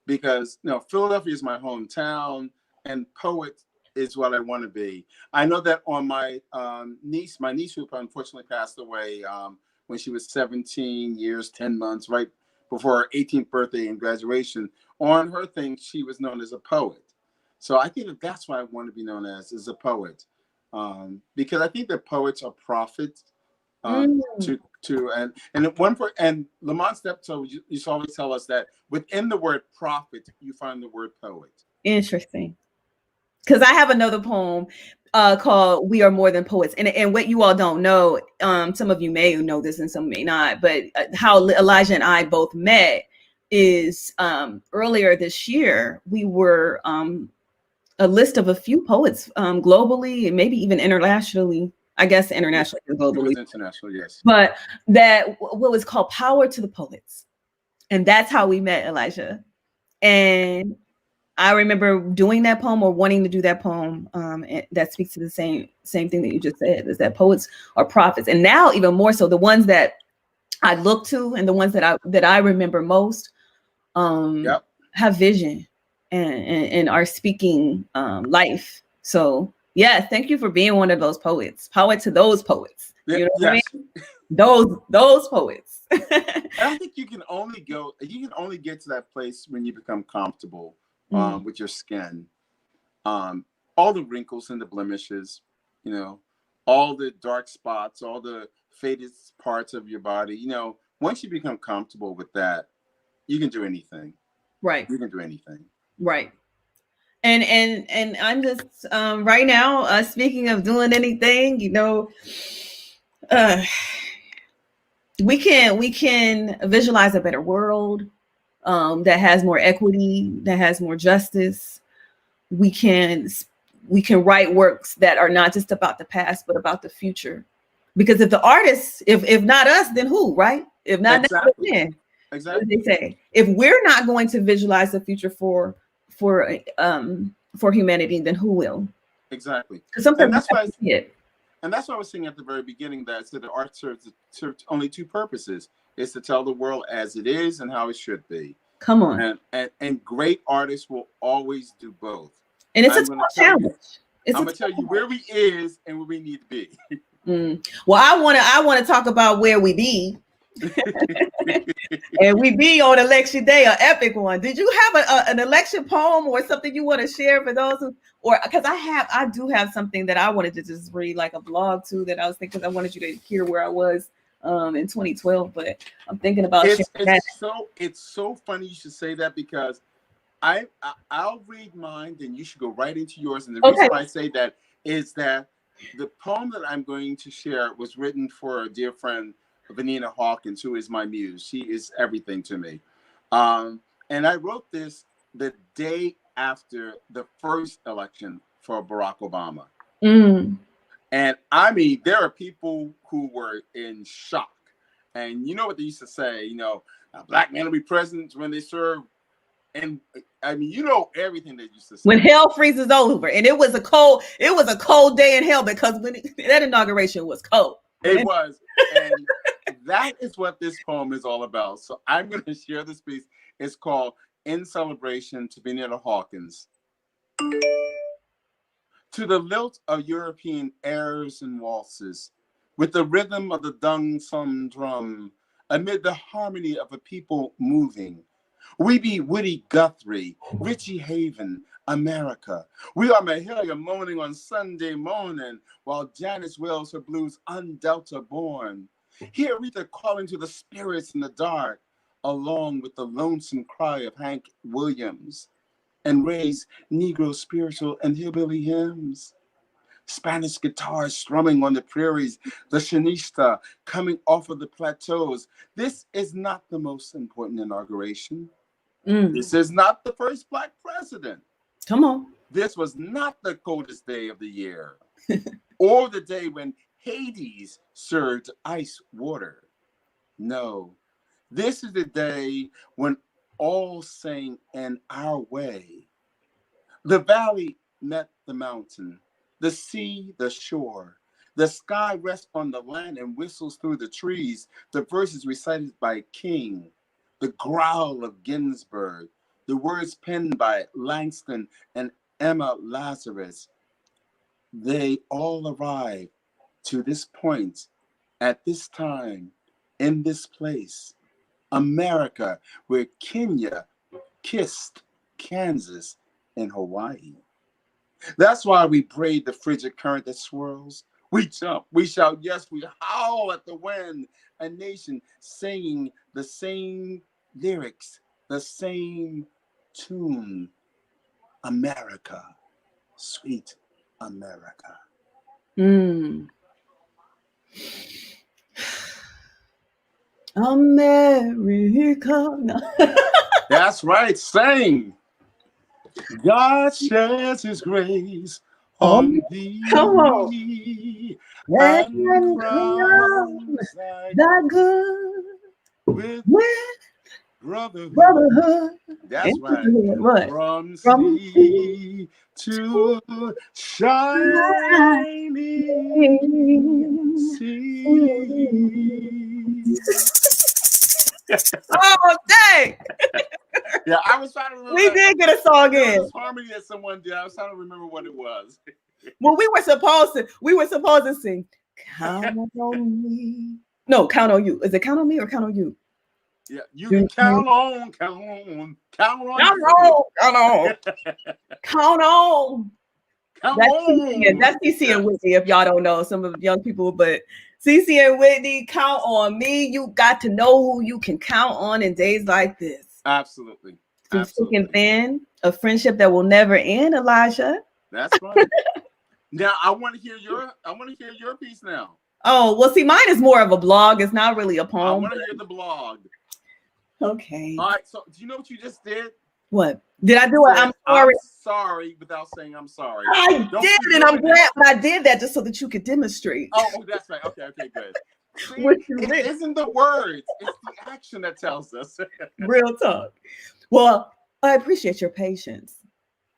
Because, you know, Philadelphia is my hometown, and poet is what I want to be. I know that on my niece who unfortunately passed away when she was 17 years, 10 months, right before her 18th birthday and graduation, on her thing, she was known as a poet. So I think that's what I want to be known as a poet. Because I think that poets are prophets and Lamont Steptoe used to always tell us that within the word prophet, you find the word poet. Interesting. Because I have another poem called "We Are More Than Poets," and what you all don't know, some of you may know this and some may not, but how Elijah and I both met is earlier this year, we were a list of a few poets globally and maybe even internationally. I guess internationally and globally. It was international, yes. But that what was called Power to the Poets. And that's how we met, Elijah. And I remember doing that poem, or wanting to do that poem, that speaks to the same thing that you just said, is that poets are prophets. And now even more so, the ones that I look to and the ones that I remember most have vision and are speaking life. So yeah, thank you for being one of those poets. Power to those poets. You know what I mean? Those poets. And I think you can only get to that place when you become comfortable with your skin. All the wrinkles and the blemishes, you know, all the dark spots, all the faded parts of your body, you know, once you become comfortable with that, you can do anything. Right. You can do anything. Right. And I'm just right now, speaking of doing anything, you know, we can visualize a better world that has more equity, that has more justice. We can write works that are not just about the past, but about the future. Because if the artists, if not us, then who, right? If not exactly. Then, exactly. What they say. If we're not going to visualize the future for humanity, then who will? Exactly. And that's why I was saying at the very beginning that the art serves only two purposes: is to tell the world as it is and how it should be. Come on. And great artists will always do both. And it's a challenge. I'm gonna tell you where we is and where we need to be. Well, I want to talk about where we be. And we be on election day, an epic one. Did you have an election poem or something you want to share for those or because I do have something that I wanted to just read, like a blog too, that I was thinking I wanted you to hear where I was in 2012, but I'm thinking about it's so funny you should say that, because I'll read mine, then you should go right into yours. And the reason why I say that is that the poem that I'm going to share was written for a dear friend, Vanina Hawkins, who is my muse. She is everything to me. And I wrote this the day after the first election for Barack Obama. And I mean, there are people who were in shock. And you know what they used to say, you know, a black man will be president when they serve. And I mean, you know everything they used to say. When hell freezes over. And it was a cold day in hell, because when that inauguration was cold. It was. And that is what this poem is all about. So I'm going to share this piece. It's called In Celebration to Vanilla Hawkins. To the lilt of European airs and waltzes, with the rhythm of the dung sum drum, amid the harmony of a people moving, we be Woody Guthrie, Richie Haven, America. We are Mahalia moaning on Sunday morning, while Janice wails her blues undelta born. Hear Aretha calling to the spirits in the dark, along with the lonesome cry of Hank Williams, and raise Negro spiritual and hillbilly hymns. Spanish guitars strumming on the prairies, the shanista coming off of the plateaus. This is not the most important inauguration. This is not the first black president. Come on. This was not the coldest day of the year, or the day when Hades served ice water. No, this is the day when all sang in our way. The valley met the mountain, the sea, the shore. The sky rests on the land and whistles through the trees. The verses recited by King, the growl of Ginsberg, the words penned by Langston and Emma Lazarus. They all arrive to this point, at this time, in this place, America, where Kenya kissed Kansas and Hawaii. That's why we braid the frigid current that swirls. We jump, we shout, yes, we howl at the wind. A nation singing the same lyrics, the same tune. America, sweet America. America. That's right. Sing. God sheds his grace on Come on. thee And and crowns thy that good with with brotherhood. brotherhood. That's And right. sisterhood. What? From From sea to shining sea. Oh, dang. Yeah, I was trying to remember. We did get a song There in. was this harmony that someone did. I was trying to remember what it was. Well, we were supposed to sing Count on Me. No, Count on You. Is it Count on Me or Count on You? Yeah, you can count on. Count on. Count on. That's CC and Whitney, if y'all don't know, some of the young people, but CC and Whitney, Count on Me. You got to know who you can count on in days like this. Absolutely. Through thick and thin, a friendship that will never end, Elijah. That's right. Now I want to hear your piece now. Oh, well, see, mine is more of a blog. It's not really a poem. I want to hear the blog. Okay. All right. So, do you know what you just did? What did I do? I'm sorry. I'm sorry without saying I'm sorry. I did, and I'm glad I did that just so that you could demonstrate. Oh, that's right. Okay, good. See, it isn't the words; it's the action that tells us. Real talk. Well, I appreciate your patience,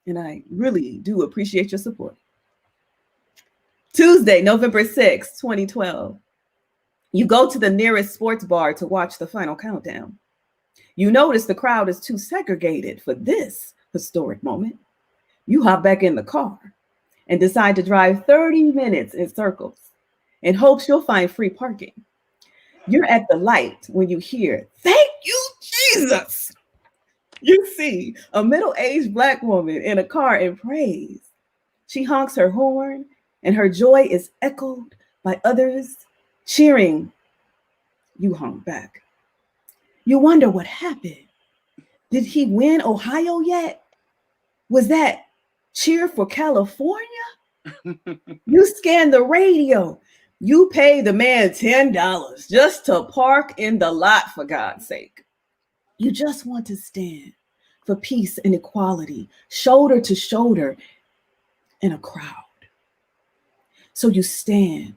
and I really do appreciate your support. Tuesday, November 6th, 2012. You go to the nearest sports bar to watch the final countdown. You notice the crowd is too segregated for this historic moment. You hop back in the car and decide to drive 30 minutes in circles in hopes you'll find free parking. You're at the light when you hear, "Thank you, Jesus." You see a middle-aged Black woman in a car in praise. She honks her horn, and her joy is echoed by others cheering. You honk back. You wonder what happened. Did he win Ohio yet? Was that cheer for California? You scan the radio. You pay the man $10 just to park in the lot, for God's sake. You just want to stand for peace and equality, shoulder to shoulder in a crowd. So you stand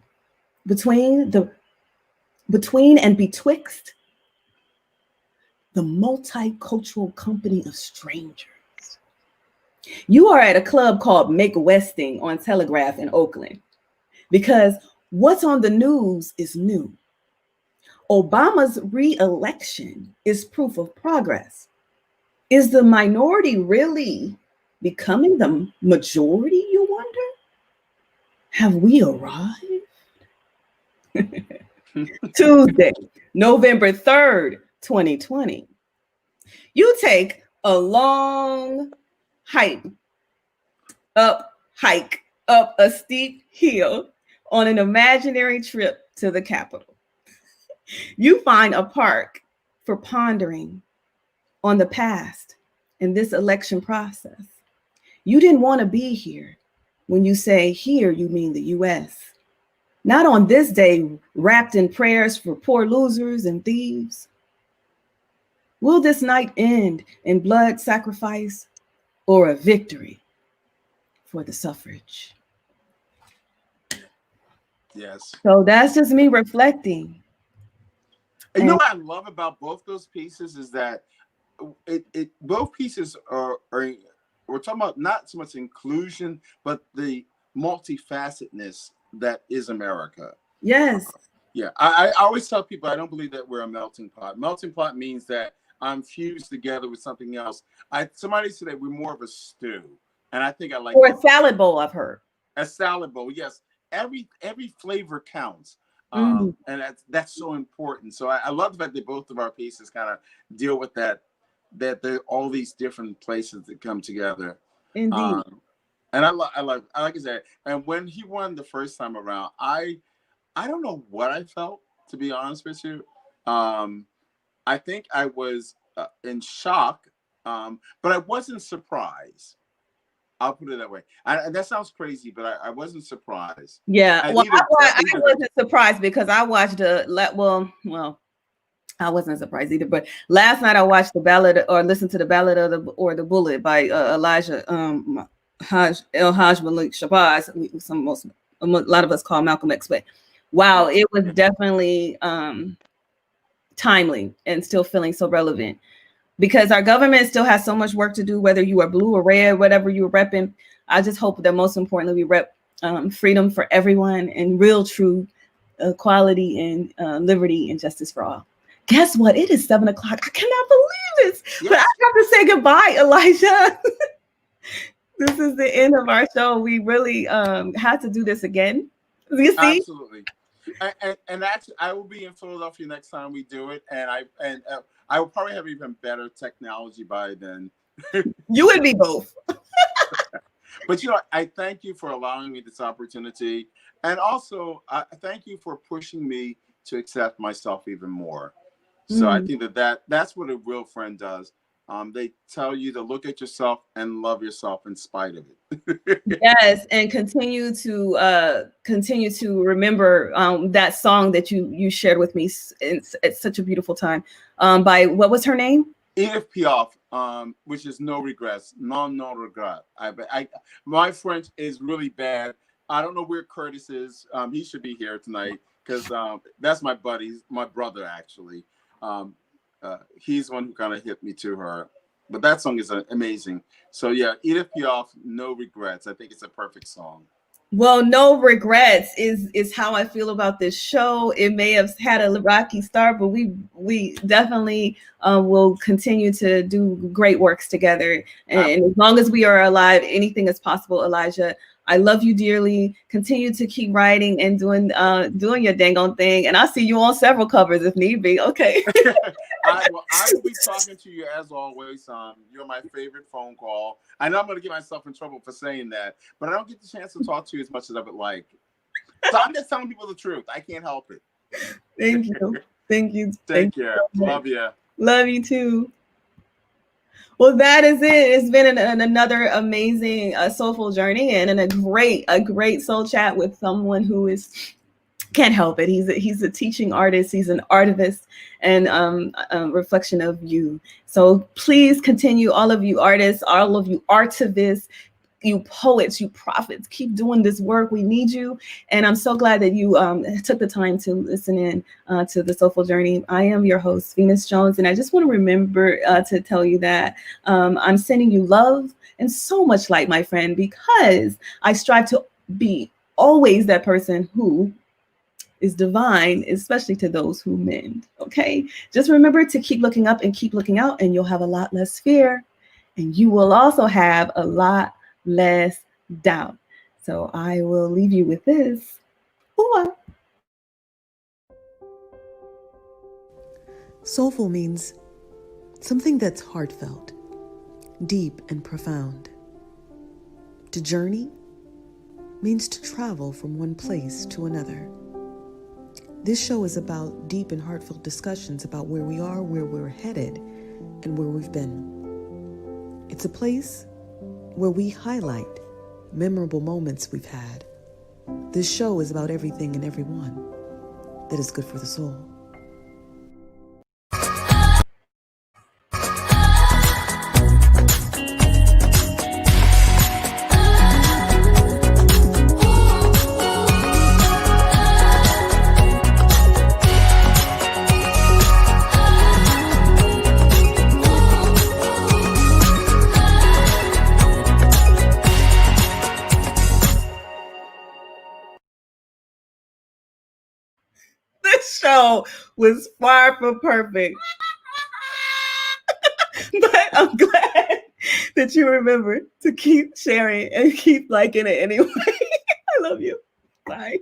between and betwixt the multicultural company of strangers. You are at a club called Make Westing on Telegraph in Oakland because what's on the news is new. Obama's re-election is proof of progress. Is the minority really becoming the majority, you wonder? Have we arrived? Tuesday, November 3rd, 2020. You take a long hike up a steep hill on an imaginary trip to the Capitol. You find a park for pondering on the past in this election process. You didn't want to be here. When you say here, you mean the US. Not on this day, wrapped in prayers for poor losers and thieves. Will this night end in blood sacrifice or a victory for the suffrage? Yes. So that's just me reflecting. And you know what I love about both those pieces is that both pieces are we're talking about not so much inclusion, but the multifacetedness that is America. Yes. Yeah. I always tell people I don't believe that we're a melting pot. Melting pot means that I'm fused together with something else. Somebody said that we're more of a stew. And I think I like or a salad bowl, I've heard. A salad bowl, yes. Every flavor counts. And that's so important. So I love the fact that both of our pieces kind of deal with that there are all these different places that come together. Indeed. And I like I said, and when he won the first time around, I don't know what I felt, to be honest with you. I think I was in shock, but I wasn't surprised. I'll put it that way. That sounds crazy, but I wasn't surprised. Yeah, well, I wasn't surprised because I watched I wasn't surprised either. But last night I watched the ballad or listened to the ballad of the Bullet by Elijah El Hajj Malik Shabazz. A lot of us call Malcolm X. But wow, it was definitely timely and still feeling so relevant, because our government still has so much work to do, whether you are blue or red, whatever you're repping. I just hope that most importantly, we rep freedom for everyone and real true equality and liberty and justice for all. Guess what? It is 7 o'clock. I cannot believe this, yes. But I have to say goodbye, Elijah. This is the end of our show. We really had to do this again. You see? Absolutely. And actually, I will be in Philadelphia next time we do it, and I will probably have even better technology by then. You would be both. But you know, I thank you for allowing me this opportunity, and also thank you for pushing me to accept myself even more. So I think that's what a real friend does. They tell you to look at yourself and love yourself in spite of it. Yes, and continue to remember that song that you shared with me. It's such a beautiful time. By what was her name? Edith Piaf, which is No Regrets, non regret. My French is really bad. I don't know where Curtis is. He should be here tonight because that's my buddy, my brother actually. He's the one who kind of hit me to her, but that song is amazing. So yeah, Edith Piaf, No Regrets. I think it's a perfect song. Well, no regrets is how I feel about this show. It may have had a rocky start, but we definitely will continue to do great works together. And as long as we are alive, anything is possible, Elijah. I love you dearly. Continue to keep writing and doing your dang on thing. And I'll see you on several covers if need be. Okay. I will be talking to you as always. You're my favorite phone call. I know I'm going to get myself in trouble for saying that, but I don't get the chance to talk to you as much as I would like. So I'm just telling people the truth. I can't help it. Thank you. Thank you. Take care. Love you. Love you too. Well, that is it. It's been another amazing soulful journey and a great soul chat with someone who can't help it. He's a teaching artist. He's an artivist and a reflection of you. So please continue, all of you artists, all of you artivists, you poets, you prophets, keep doing this work. We need you. And I'm so glad that you took the time to listen in to the Soulful Journey. I am your host, Venus Jones. And I just want to remember to tell you that I'm sending you love and so much light, my friend, because I strive to be always that person who is divine, especially to those who mend. Okay. Just remember to keep looking up and keep looking out, and you'll have a lot less fear. And you will also have a lot less doubt. So I will leave you with this. Ooh. Soulful means something that's heartfelt, deep and profound. To journey means to travel from one place to another. This show is about deep and heartfelt discussions about where we are, where we're headed, and where we've been. It's a place where we highlight memorable moments we've had. This show is about everything and everyone that is good for the soul. This show was far from perfect. But I'm glad that you remember to keep sharing and keep liking it anyway. I love you. Bye.